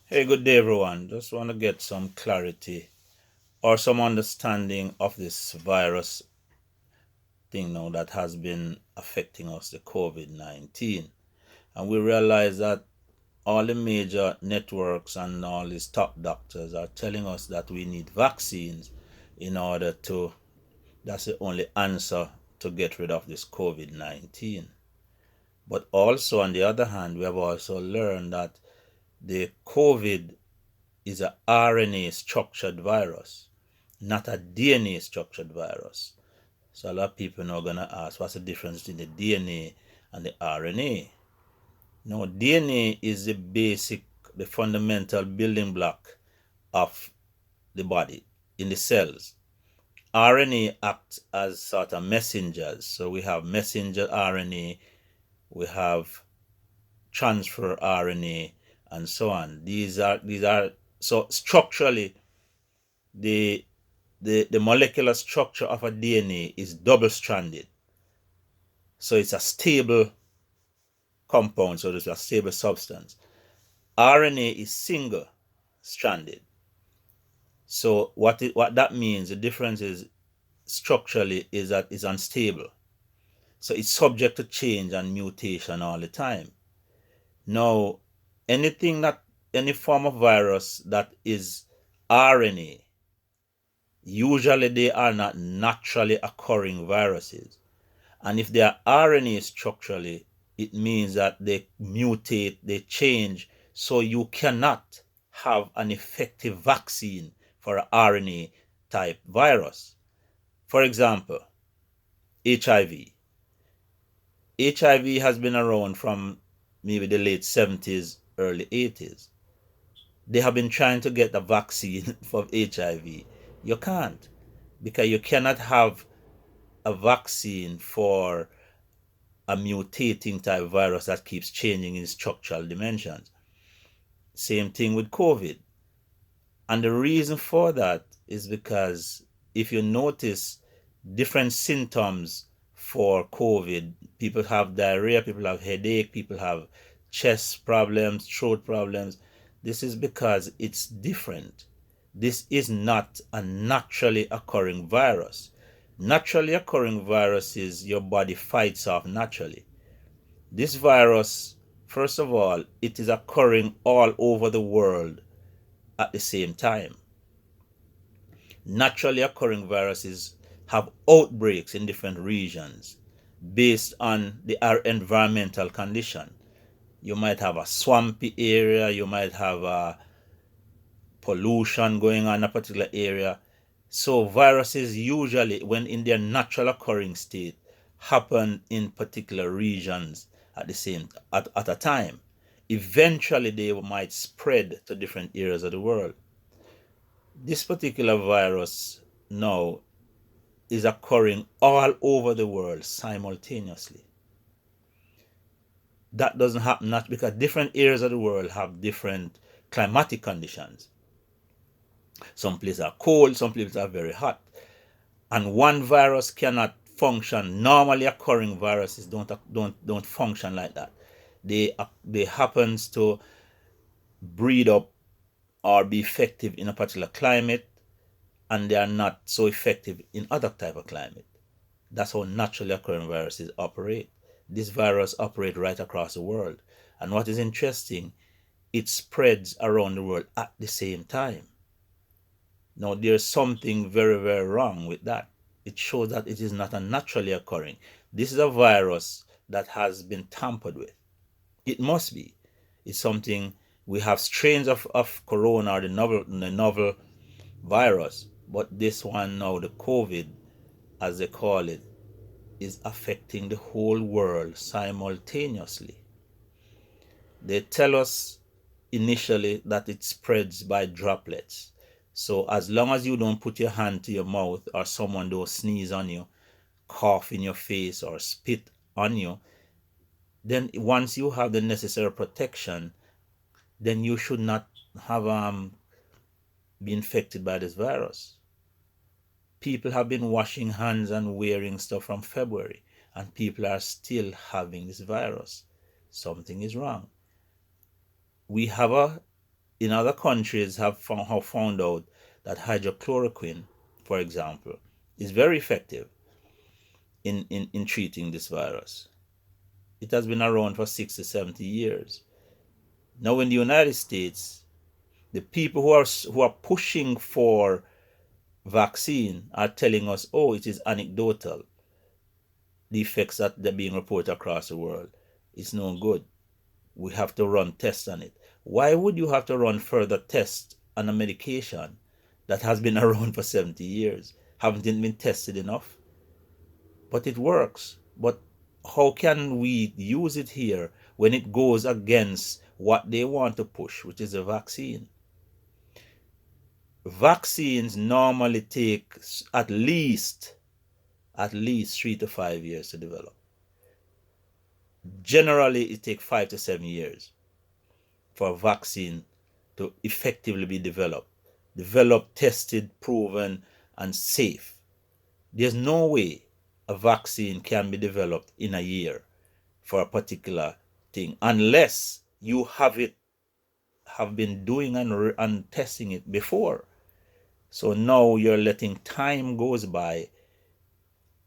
Hey, good day, everyone. Just want to get some clarity or some understanding of this virus thing now that has been affecting us, the COVID 19. And we realize that all the major networks and all these top doctors are telling us that we need vaccines in order to, that's the only answer to get rid of this COVID 19. But also, on the other hand, we have also learned that the COVID is a RNA structured virus, not a DNA structured virus. So a lot of people are going to ask, what's the difference between the DNA and the RNA? No, DNA is the basic, the fundamental building block of the body in the cells. RNA acts as sort of messengers. So we have messenger RNA, we have transfer RNA, and so on. These are so structurally the the molecular structure of a DNA is double stranded. So it's a stable compound, so it's a stable substance. RNA is single stranded. So what that means, the difference is structurally is that it's unstable. So it's subject to change and mutation all the time. Now, anything that any form of virus that is RNA, usually they are not naturally occurring viruses. And if they are RNA structurally, it means that they mutate, they change, so you cannot have an effective vaccine for an RNA type virus. For example, HIV. HIV has been around from maybe the late 70s, early 80s. They have been trying to get a vaccine for HIV. You can't, because you cannot have a vaccine for a mutating type virus that keeps changing in structural dimensions. Same thing with COVID. And the reason for that is because if you notice different symptoms for COVID, people have diarrhea, people have headache, people have chest problems, throat problems. This is because it's different. This is not a naturally occurring virus. Naturally occurring viruses your body fights off naturally. This virus, first of all, it is occurring all over the world at the same time. Naturally occurring viruses have outbreaks in different regions based on the environmental condition. You might have a swampy area, you might have a pollution going on in a particular area. So viruses usually, when in their natural occurring state, happen in particular regions at the same at a time. Eventually they might spread to different areas of the world. This particular virus now is occurring all over the world simultaneously. That doesn't happen not because different areas of the world have different climatic conditions. Some places are cold, some places are very hot. And one virus cannot function. Normally occurring viruses don't function like that. They happens to breed up or be effective in a particular climate, and they are not so effective in other type of climate. That's how naturally occurring viruses operate. This virus operate right across the world. And what is interesting, it spreads around the world at the same time. Now there's something very, very wrong with that. It shows that it is not a naturally occurring. This is a virus that has been tampered with. It must be. It's something, we have strains of corona or the novel virus, but this one now, the COVID, as they call it, is affecting the whole world simultaneously. They tell us initially that it spreads by droplets. So as long as you don't put your hand to your mouth or someone don't sneeze on you, cough in your face or spit on you, then once you have the necessary protection, then you should not have be infected by this virus. People have been washing hands and wearing stuff from February, and people are still having this virus. Something is wrong. We have a in other countries have found out that hydrochloroquine, for example, is very effective in treating this virus. It has been around for 60, 70 years. Now in the United States, the people who are pushing for vaccine are telling us, oh, it is anecdotal. The effects that they're being reported across the world. It's no good. We have to run tests on it. Why would you have to run further tests on a medication that has been around for 70 years? Haven't it been tested enough? But it works. But how can we use it here when it goes against what they want to push, which is a vaccine? Vaccines normally take at least 3 to 5 years to develop. Generally, it takes 5 to 7 years for a vaccine to effectively be developed, tested, proven, and safe. There's no way a vaccine can be developed in a year for a particular thing unless you have been doing and testing it before. So now you're letting time goes by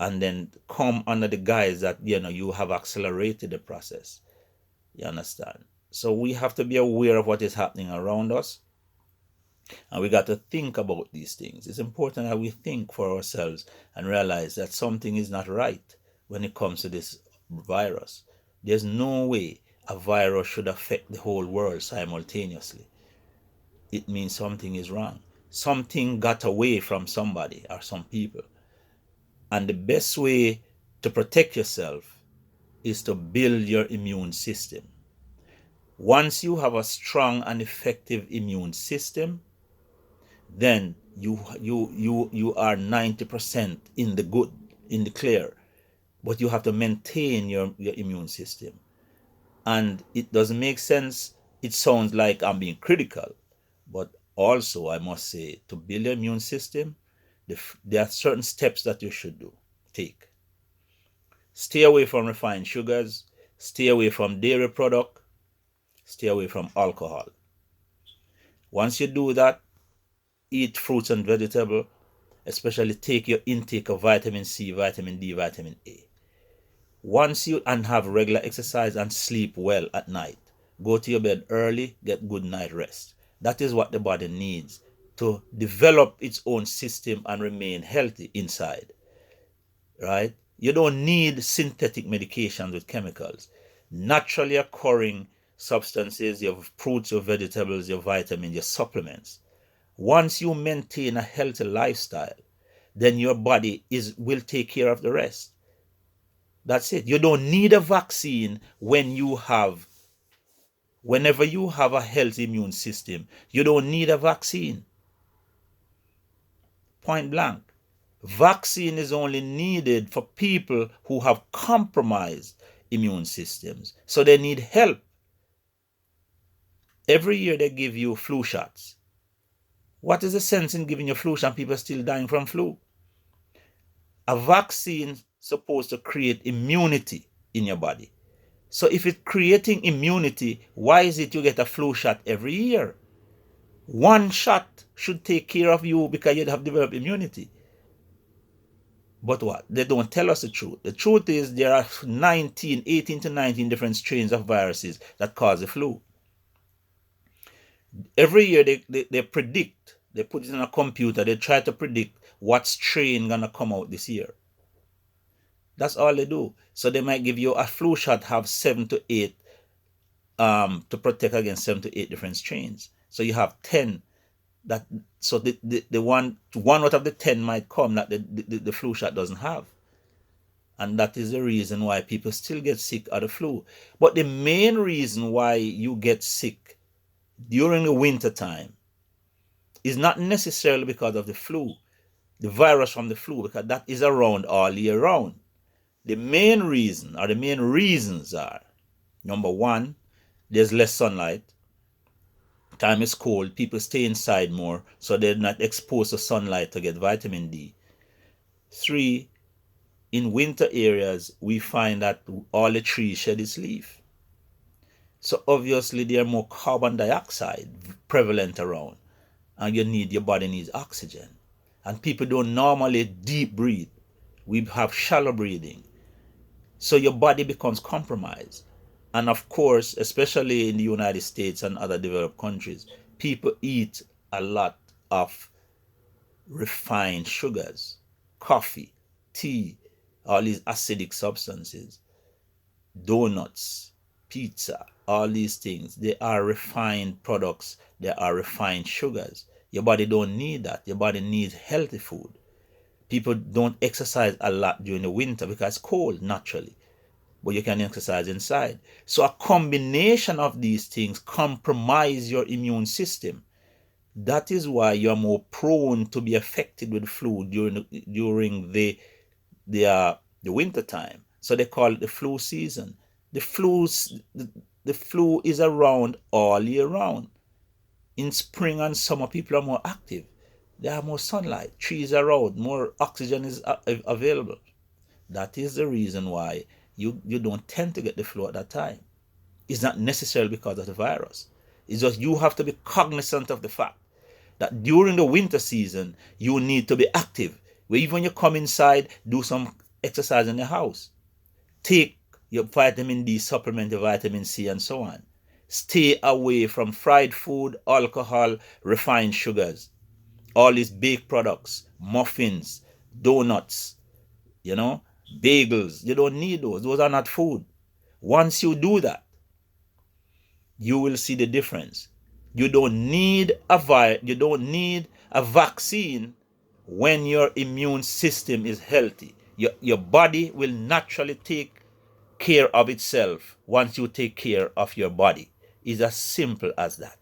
and then come under the guise that you have accelerated the process. You understand? So we have to be aware of what is happening around us, and we got to think about these things. It's important that we think for ourselves and realize that something is not right when it comes to this virus. There's no way a virus should affect the whole world simultaneously. It means something is wrong. Something got away from somebody or some people. And the best way to protect yourself is to build your immune system. Once you have a strong and effective immune system, then you are 90% in the good, in the clear. But you have to maintain your immune system. And it doesn't make sense. It sounds like I'm being critical. But also, I must say, to build your immune system, there are certain steps that you should take. Stay away from refined sugars. Stay away from dairy product. Stay away from alcohol. Once you do that, eat fruits and vegetables, especially take your intake of vitamin C, vitamin D, vitamin A. And have regular exercise and sleep well at night. Go to your bed early, get good night rest. That is what the body needs to develop its own system and remain healthy inside. Right? You don't need synthetic medications with chemicals. Naturally occurring substances, your fruits, your vegetables, your vitamins, your supplements. Once you maintain a healthy lifestyle, then your body will take care of the rest. That's it. You don't need a vaccine whenever you have a healthy immune system. You don't need a vaccine. Point blank. Vaccine is only needed for people who have compromised immune systems. So they need help. Every year they give you flu shots. What is the sense in giving you flu shot and people are still dying from flu? A vaccine is supposed to create immunity in your body. So if it's creating immunity, why is it you get a flu shot every year? One shot should take care of you because you have developed immunity. But what? They don't tell us the truth. The truth is there are 18 to 19 different strains of viruses that cause the flu. Every year they predict, they put it in a computer, they try to predict what strain gonna come out this year. That's all they do. So they might give you a flu shot, have 7 to 8 to protect against 7 to 8 different strains. So you have 10 so the one out of the 10 might come that the flu shot doesn't have. And that is the reason why people still get sick of the flu. But the main reason why you get sick during the winter time is not necessarily because of the flu, the virus from the flu, because that is around all year round. The main reason, or the main reasons are, number one, there's less sunlight. Time is cold, people stay inside more, so they're not exposed to sunlight to get vitamin D. 3, in winter areas, we find that all the trees shed its leaf. So obviously there are more carbon dioxide prevalent around, and your body needs oxygen. And people don't normally deep breathe. We have shallow breathing. So your body becomes compromised. And of course, especially in the United States and other developed countries, people eat a lot of refined sugars, coffee, tea, all these acidic substances, donuts, pizza, all these things. They are refined products. They are refined sugars. Your body don't need that. Your body needs healthy food. People don't exercise a lot during the winter because it's cold naturally, but you can exercise inside. So a combination of these things compromise your immune system. That is why you're more prone to be affected with flu during the winter time. So they call it the flu season. The flu is around all year round. In spring and summer, people are more active. There are more sunlight. Trees are out. More oxygen is available. That is the reason why you don't tend to get the flu at that time. It's not necessarily because of the virus. It's just you have to be cognizant of the fact that during the winter season, you need to be active. Where even when you come inside, do some exercise in the house. Take your vitamin D supplement, your vitamin C, and so on. Stay away from fried food, alcohol, refined sugars, all these baked products, muffins, donuts, bagels. You don't need those. Those are not food. Once you do that, you will see the difference. You don't need a vaccine when your immune system is healthy. Your body will naturally take care of itself once you take care of your body. It's as simple as that.